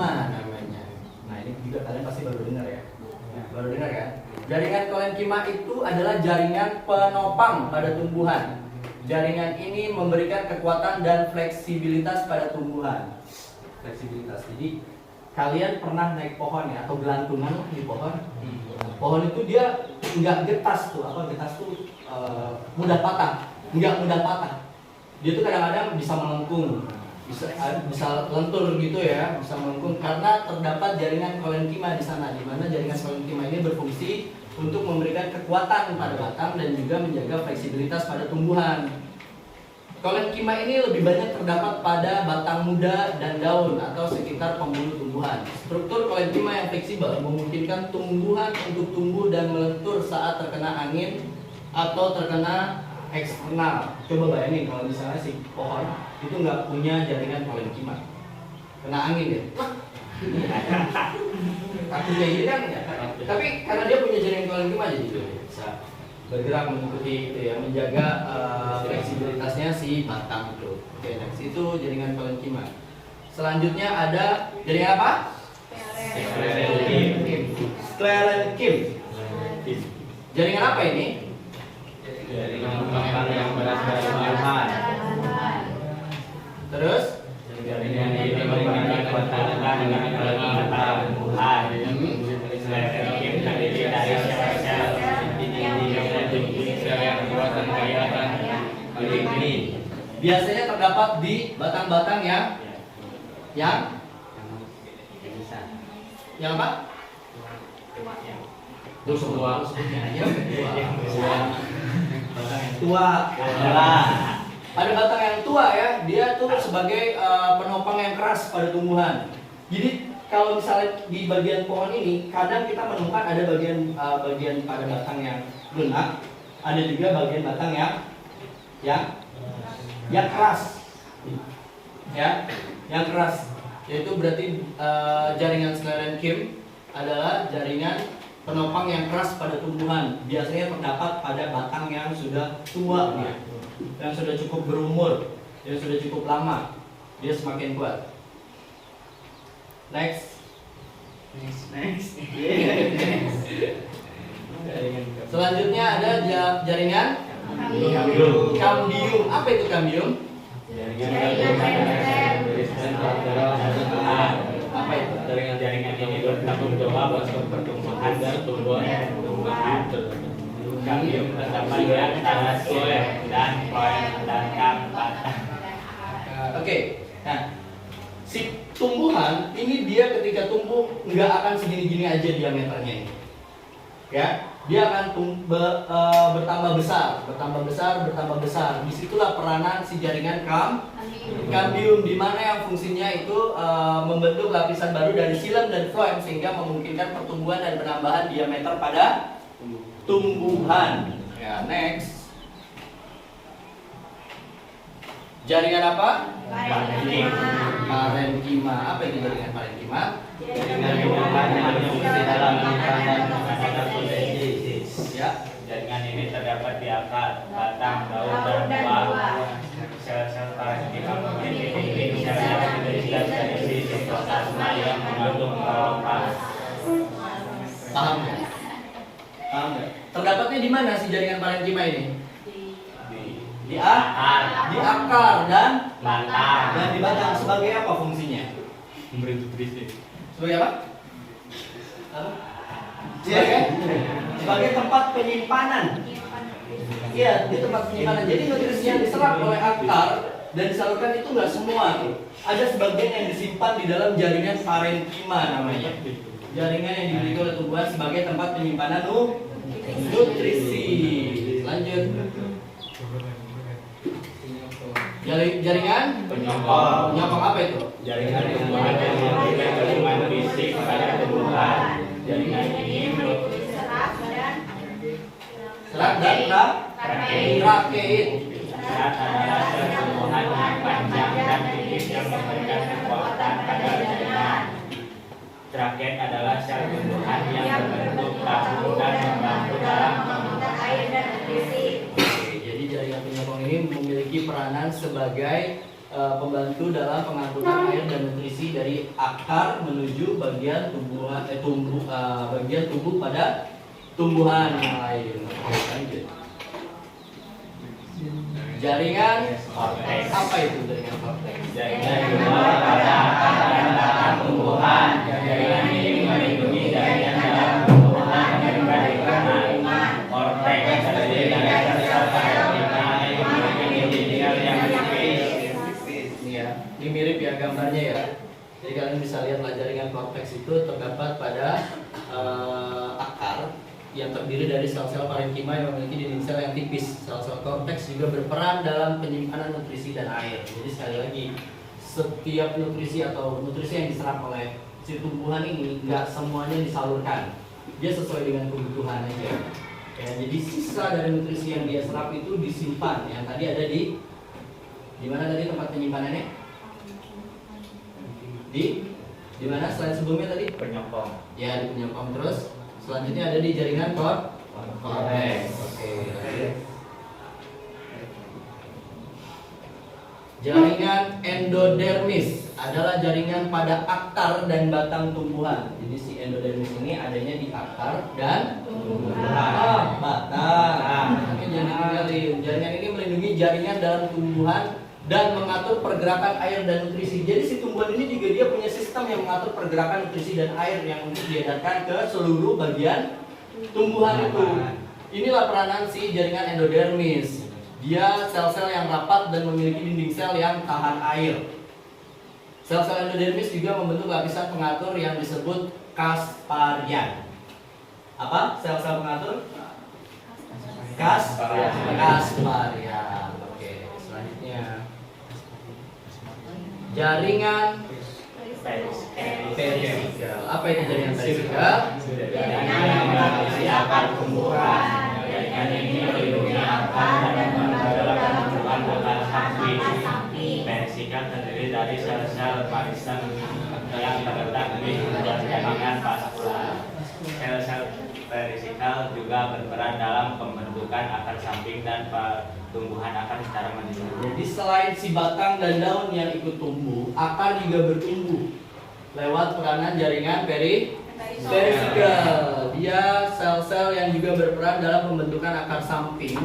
parenkima namanya. Nah ini juga kalian pasti baru dengar ya. Baru dengar kan? Jaringan parenkima itu adalah jaringan penopang pada tumbuhan. Jaringan ini memberikan kekuatan dan fleksibilitas pada tumbuhan. Fleksibilitas. Jadi kalian pernah naik pohon ya atau gelantungan di pohon? Pohon itu dia nggak getas tuh, apa getas tuh mudah patah, nggak mudah patah. Dia tuh kadang-kadang bisa melengkung, bisa lentur gitu ya, bisa melengkung karena terdapat jaringan parenkima di sana, di mana jaringan parenkima ini berfungsi untuk memberikan kekuatan pada batang dan juga menjaga fleksibilitas pada tumbuhan. Parenkima ini lebih banyak terdapat pada batang muda dan daun atau sekitar pembuluh tumbuhan. Struktur parenkima yang fleksibel memungkinkan tumbuhan untuk tumbuh dan melentur saat terkena angin atau terkena eksternal. Coba bayangin kalau misalnya si pohon itu nggak punya jaringan parenkima, kena angin ya, takut kayak gini kan ya. Tapi karena dia punya jaringan parenkima jadi bisa bergerak mengikuti itu ya, menjaga fleksibilitasnya si batang itu. Oke, next itu jaringan parenkima. Selanjutnya ada jaringan apa? Sklerenkim. Jaringan apa ini? Jaringan penopang yang berasal dari tumbuhan. Terus? Jaringan ini memberikan kekuatan dengan penopang tumbuhan. Sklerenkim terdiri dari sel-sel yang kuat dan kaya akan ini. Biasanya terdapat di batang-batang yang apa? Tua. Tua. Ada batang yang tua ya, dia tuh sebagai penopang yang keras pada tumbuhan. Jadi kalau misalnya di bagian pohon ini, kadang kita menemukan ada bagian pada batang yang lunak, ada juga bagian batang yang keras, ya, yang keras. Yaitu berarti jaringan sklerenkim adalah jaringan penopang yang keras pada tumbuhan. Biasanya terdapat pada batang yang sudah tua, ya, yang sudah cukup berumur, yang sudah cukup lama, dia semakin kuat. Next. Selanjutnya ada jaringan kambium. Apa itu kambium? Apa itu? Jaringan ini bertanggung jawab untuk pertumbuhan dan tumbuhan. Kambium terdapat di antara sel dan poin dan batang. Oke. Nah, si tumbuhan ini dia ketika tumbuh nggak akan segini-gini aja diameternya ini, ya, dia akan bertambah besar. Disitulah peranan si jaringan kambium, di mana yang fungsinya itu membentuk lapisan baru dari xilem dan floem sehingga memungkinkan pertumbuhan dan penambahan diameter pada tumbuhan. Ya, next. Jaringan apa? Parenkima. Apa itu jaringan parenkima? Jaringan tumbuhan yang berfungsi dalam penyimpanan fotosintesis. Ya. Jaringan ini terdapat di akar, batang, daun, dan buah. Sel-sel parenkima memiliki sel yang terdiri dari sitoplasma yang mengandung penopang. Paham nggak? Paham nggak? Terdapatnya di mana si jaringan parenkima ini? Di akar dan batang. di batang. Sebagai apa fungsinya? Memberi nutrisi. Sebagai apa? Sebagai tempat penyimpanan. Iya, di tempat penyimpanan. Jadi nutrisi yang diserap oleh akar dan disalurkan itu nggak semua tuh. Ada sebagian yang disimpan di dalam jaringan parenkima namanya. Jaringan yang dimiliki oleh tumbuhan sebagai tempat penyimpanan nutrisi. Lanjut. Jaringan Penyokong. penyokong apa itu? Jaringan tumbuhan yang memberikan dukungan fisik pada tumbuhan. Jaringan ini Serat dan trakeid. serat adalah sel tumbuhan yang panjang dan tipis yang memberikan kekuatan pada jaringan. Trakeid adalah sel tumbuhan yang berbentuk tahu dan membantu dalam mengikat air dan nutrisi. Jadi jaringan penyokong ini memiliki peranan sebagai pembantu dalam pengangkutan air dan nutrisi dari akar menuju bagian bagian tubuh pada tumbuhan yang lain. Oke, lanjut. Jaringan Korteks. apa itu jaringan korteks? Jaringan juga pada akar dan batang tumbuhan. Jaringan ini melindungi jaringan dalam tumbuhan yang juga dikenal korteks terdiri dari sel paradigma yang memiliki jaringan yang tipis. Ini ya, ini mirip ya gambarnya ya. Jadi kalian bisa lihat lah jaringan korteks itu terdapat pada akar yang terdiri dari sel-sel parenkima yang memiliki dinding sel yang tipis. Sel-sel korteks juga berperan dalam penyimpanan nutrisi dan air. Jadi sekali lagi, setiap nutrisi atau nutrisi yang diserap oleh si tumbuhan ini nggak semuanya disalurkan. Dia sesuai dengan kebutuhan aja. Ya, jadi sisa dari nutrisi yang dia serap itu disimpan. Yang tadi ada di mana tadi tempat penyimpanannya? Di mana selain sebelumnya tadi? Penyokong. Ya, di penyokong. Terus selanjutnya ada di jaringan korteks. Oke. Jaringan endodermis adalah jaringan pada akar dan batang tumbuhan. Jadi si endodermis ini adanya di akar dan batang. Ini jangan ditinggalin. Jaringan ini melindungi jaringan dalam tumbuhan dan mengatur pergerakan air dan nutrisi. Jadi si tumbuhan ini juga dia punya sistem yang mengatur pergerakan nutrisi dan air yang untuk diedarkan ke seluruh bagian tumbuhan itu. Inilah peranan si jaringan endodermis. Dia sel-sel yang rapat dan memiliki dinding sel yang tahan air. Sel-sel endodermis juga membentuk lapisan pengatur yang disebut kasparian. Apa? Sel-sel pengatur? Kasparian. Oke, selanjutnya. Jaringan perisikal. Apa itu jaringan perisikal? Jaringan yang mengisi akar tumbuhan. Jaringan ini melindungi akar dan dalam tumbuhan akar samping. Perisikal terdiri dari sel-sel parisem yang terletak di jaringan vaskula. Sel-sel perisikal juga berperan dalam pembentukan akar samping dan pertumbuhan akar secara menyeluruh. Jadi selain si batang dan daun yang ikut tumbuh, akar juga bertumbuh lewat peranan jaringan perisikal. Dia sel-sel yang juga berperan dalam pembentukan akar samping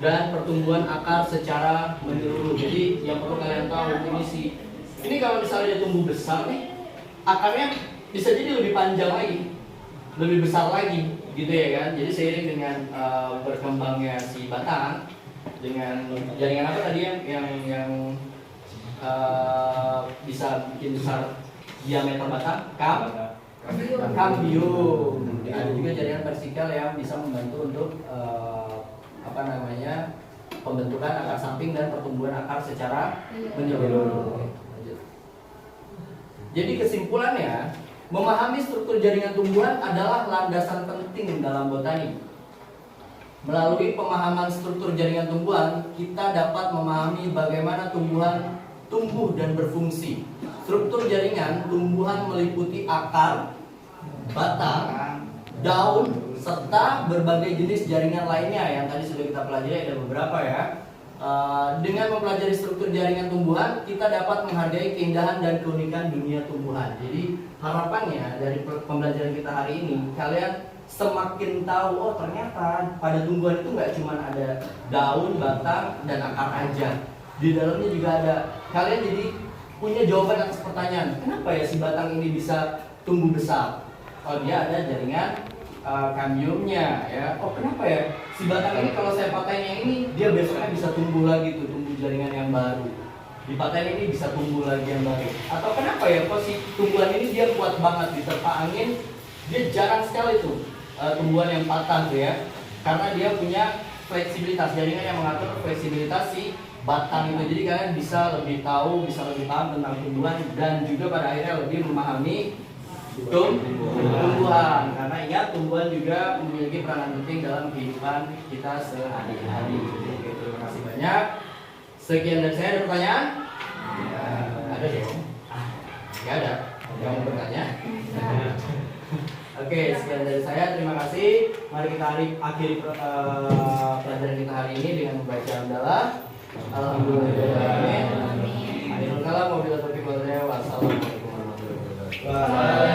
dan pertumbuhan akar secara menyeluruh. Jadi yang perlu kalian tahu ini kalau misalnya dia tumbuh besar nih, akarnya bisa jadi lebih panjang lagi, lebih besar lagi, gitu ya kan? Jadi seiring dengan berkembangnya si batang dengan jaringan apa tadi yang bisa bikin besar diameter batang? Kambium. Ada juga jaringan vertikal yang bisa membantu untuk pembentukan akar samping dan pertumbuhan akar secara menyeluruh. Jadi kesimpulannya, memahami struktur jaringan tumbuhan adalah landasan penting dalam botani. Melalui pemahaman struktur jaringan tumbuhan, kita dapat memahami bagaimana tumbuhan tumbuh dan berfungsi. Struktur jaringan tumbuhan meliputi akar, batang, daun, serta berbagai jenis jaringan lainnya yang tadi sudah kita pelajari, ada beberapa ya. Dengan mempelajari struktur jaringan tumbuhan, kita dapat menghargai keindahan dan keunikan dunia tumbuhan. Jadi harapannya dari pembelajaran kita hari ini, kalian semakin tahu, oh ternyata pada tumbuhan itu nggak cuma ada daun, batang, dan akar aja. Di dalamnya juga ada. Kalian jadi punya jawaban atas pertanyaan, kenapa ya si batang ini bisa tumbuh besar? Oh, dia ada jaringan kambiumnya ya. Oh, kenapa ya si batang ini kalau saya patahin yang ini, dia besoknya bisa tumbuh lagi tuh, tumbuh jaringan yang baru. Dipatahin ini bisa tumbuh lagi yang baru. Atau kenapa ya kok si tumbuhan ini dia kuat banget diterpa angin, dia jarang sekali tuh tumbuhan yang patah tuh ya. Karena dia punya fleksibilitas, jaringan yang mengatur fleksibilitas si batang itu. Jadi kalian bisa lebih tahu, bisa lebih paham tentang tumbuhan dan juga pada akhirnya lebih memahami tumbuhan. Karena ingat, tumbuhan juga memiliki peranan penting dalam kehidupan kita sehari-hari. Oke, terima kasih banyak. Sekian dari saya. Ada pertanyaan? Ya, ada dong. Nggak ada? Yang mau bertanya? Oke, sekian dari saya. Terima kasih. Mari kita akhiri pelajaran kita hari ini dengan membaca hamdalah. Alhamdulillah. Waalaikumsalam warahmatullahi wabarakatuh.